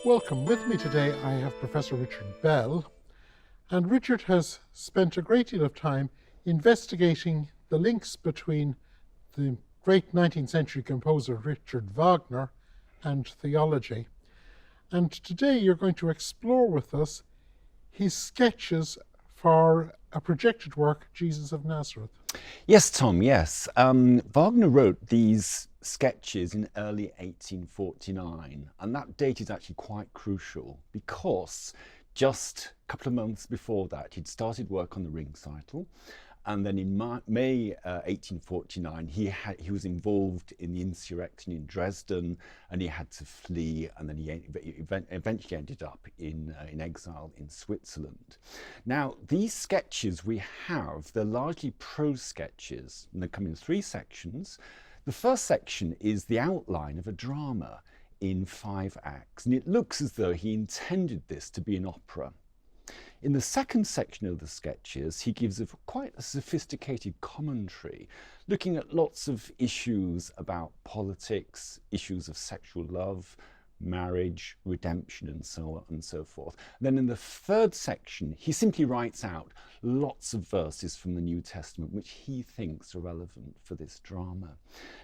Welcome. With me today I have Professor Richard Bell, and Richard has spent a great deal of time investigating the links between the great 19th century composer Richard Wagner and theology. And today you're going to explore with us his sketches for a projected work, Jesus of Nazareth. Yes, Tom, yes. Wagner wrote these sketches in early 1849, and that date is actually quite crucial because just a couple of months before that he'd started work on the ring cycle, and then in May 1849 he was involved in the insurrection in Dresden, and he had to flee, and then he eventually ended up in exile in Switzerland. Now these sketches we have, they're largely prose sketches, and they come in three sections. The first section is the outline of a drama in 5 acts, and it looks as though he intended this to be an opera. In the second section of the sketches, he gives quite a sophisticated commentary, looking at lots of issues about politics, issues of sexual love, marriage, redemption, and so on and so forth. Then in the third section, he simply writes out lots of verses from the New Testament which he thinks are relevant for this drama.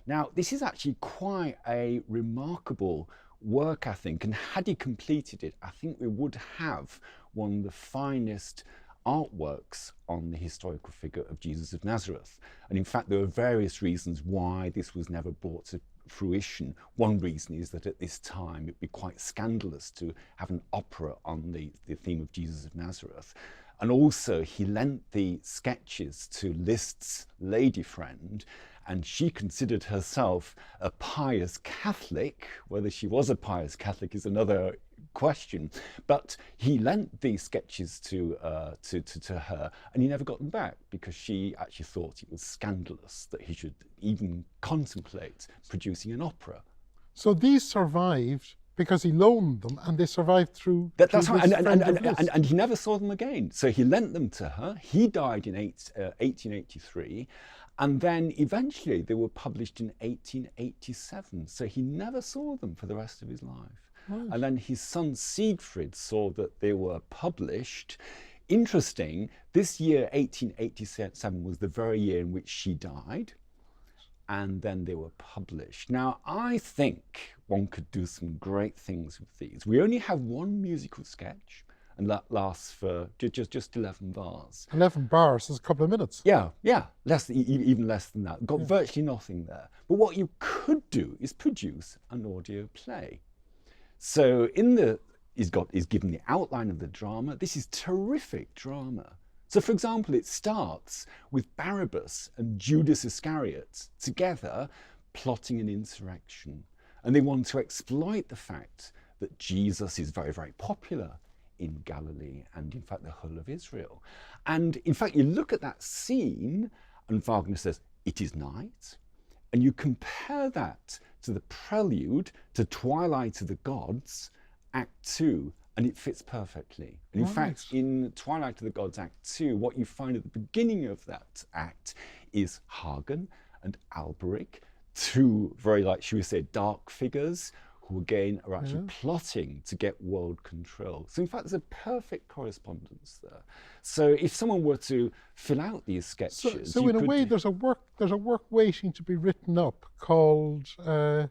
Now, this is actually quite a remarkable work, I think, and had he completed it, I think we would have one of the finest artworks on the historical figure of Jesus of Nazareth. And in fact, there are various reasons why this was never brought to fruition. One reason is that at this time it'd be quite scandalous to have an opera on the theme of Jesus of Nazareth. And also he lent the sketches to Liszt's lady friend, and she considered herself a pious Catholic. Whether she was a pious Catholic is another question, but he lent these sketches to her, and he never got them back because she actually thought it was scandalous that he should even contemplate producing an opera. So these survived because he loaned them, and they survived through That's right, and and he never saw them again. So he lent them to her. He died in 1883, and then eventually they were published in 1887. So he never saw them for the rest of his life. Right. And then his son Siegfried saw that they were published. Interesting, this year, 1887, was the very year in which she died, and then they were published. Now, I think one could do some great things with these. We only have one musical sketch, and that lasts for just 11 bars. 11 bars is a couple of minutes. Yeah, even less than that. Got virtually nothing there. But what you could do is produce an audio play. So he's given the outline of the drama. This is terrific drama. So for example, it starts with Barabbas and Judas Iscariot together plotting an insurrection. And they want to exploit the fact that Jesus is very, very popular in Galilee and in fact the whole of Israel. And in fact, you look at that scene and Wagner says, it is night. And you compare that to the prelude to Twilight of the Gods, Act 2, and it fits perfectly. And in fact, in Twilight of the Gods, Act 2, what you find at the beginning of that act is Hagen and Alberic, two very, should we say, dark figures who again are actually plotting to get world control. So in fact, there's a perfect correspondence there. So if someone were to fill out these sketches, so in a way, there's a work waiting to be written up called the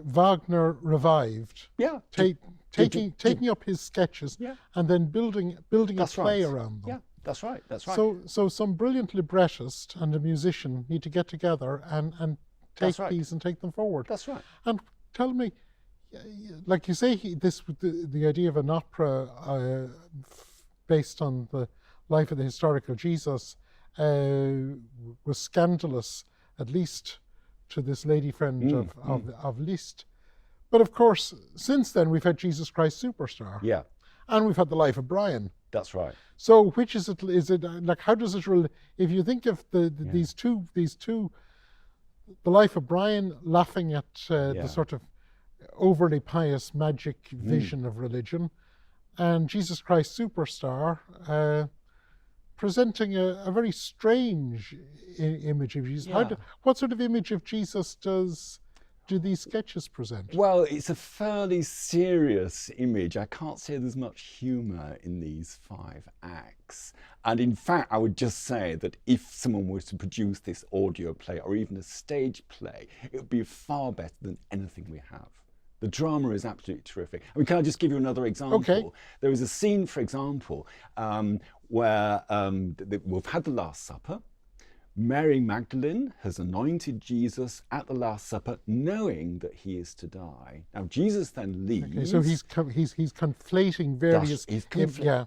Wagner Revived. Yeah, taking up his sketches and then building a play around them. Yeah, that's right. So some brilliant librettist and a musician need to get together and take these and take them forward. That's right. And tell me, like you say, the idea of an opera based on the life of the historical Jesus was scandalous, at least to this lady friend of Liszt. But of course, since then we've had Jesus Christ Superstar. Yeah. And we've had the Life of Brian. That's right. So which is it? Is it like, how does it relate? If you think of these two, the Life of Brian laughing at the sort of overly pious magic vision of religion, and Jesus Christ Superstar presenting a very strange image of Jesus. What sort of image of Jesus does do these sketches present? Well, it's a fairly serious image. I can't say there's much humour in these 5 acts. And in fact, I would just say that if someone were to produce this audio play or even a stage play, it would be far better than anything we have. The drama is absolutely terrific. I mean, can I just give you another example? Okay. There is a scene, for example, where we've had the Last Supper. Mary Magdalene has anointed Jesus at the Last Supper, knowing that he is to die. Now Jesus then leaves. Okay, so he's conflating various.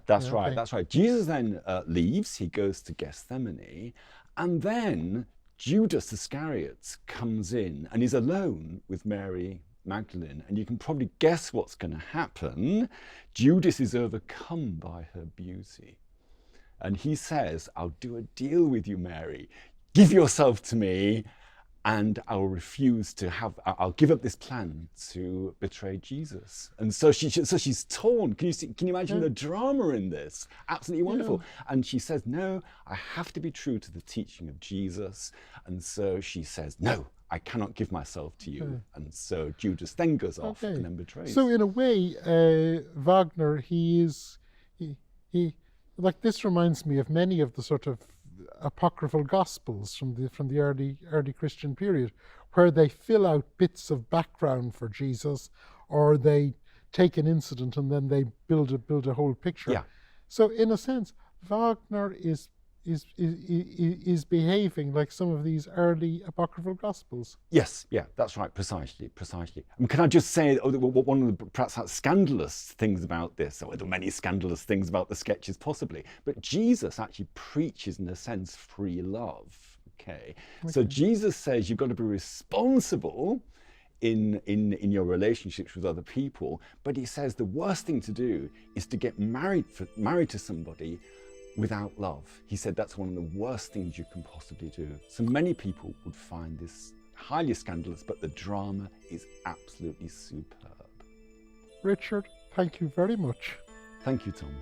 That's right. That's right. Jesus then leaves. He goes to Gethsemane, and then Judas Iscariot comes in and is alone with Mary Magdalene, and you can probably guess what's going to happen. Judas is overcome by her beauty. And he says, I'll do a deal with you, Mary. Give yourself to me, and I'll refuse to I'll give up this plan to betray Jesus. And so she's torn. Can you imagine the drama in this? Absolutely wonderful. Yeah. And she says, no, I have to be true to the teaching of Jesus. And so she says, no, I cannot give myself to you. Okay. And so Judas then goes off and then betrays. So in a way, Wagner, he like, this reminds me of many of the sort of apocryphal gospels from the early Christian period, where they fill out bits of background for Jesus, or they take an incident and then they build a whole picture. Yeah. So in a sense, Wagner is behaving like some of these early apocryphal gospels. Yes, yeah, that's right, precisely. And can I just say, one of the perhaps scandalous things about this, or there are many scandalous things about the sketches possibly, but Jesus actually preaches, in a sense, free love. Okay. So Jesus says you've got to be responsible in your relationships with other people, but he says the worst thing to do is to get married to somebody without love. He said that's one of the worst things you can possibly do. So many people would find this highly scandalous, but the drama is absolutely superb. Richard, thank you very much. Thank you, Tom.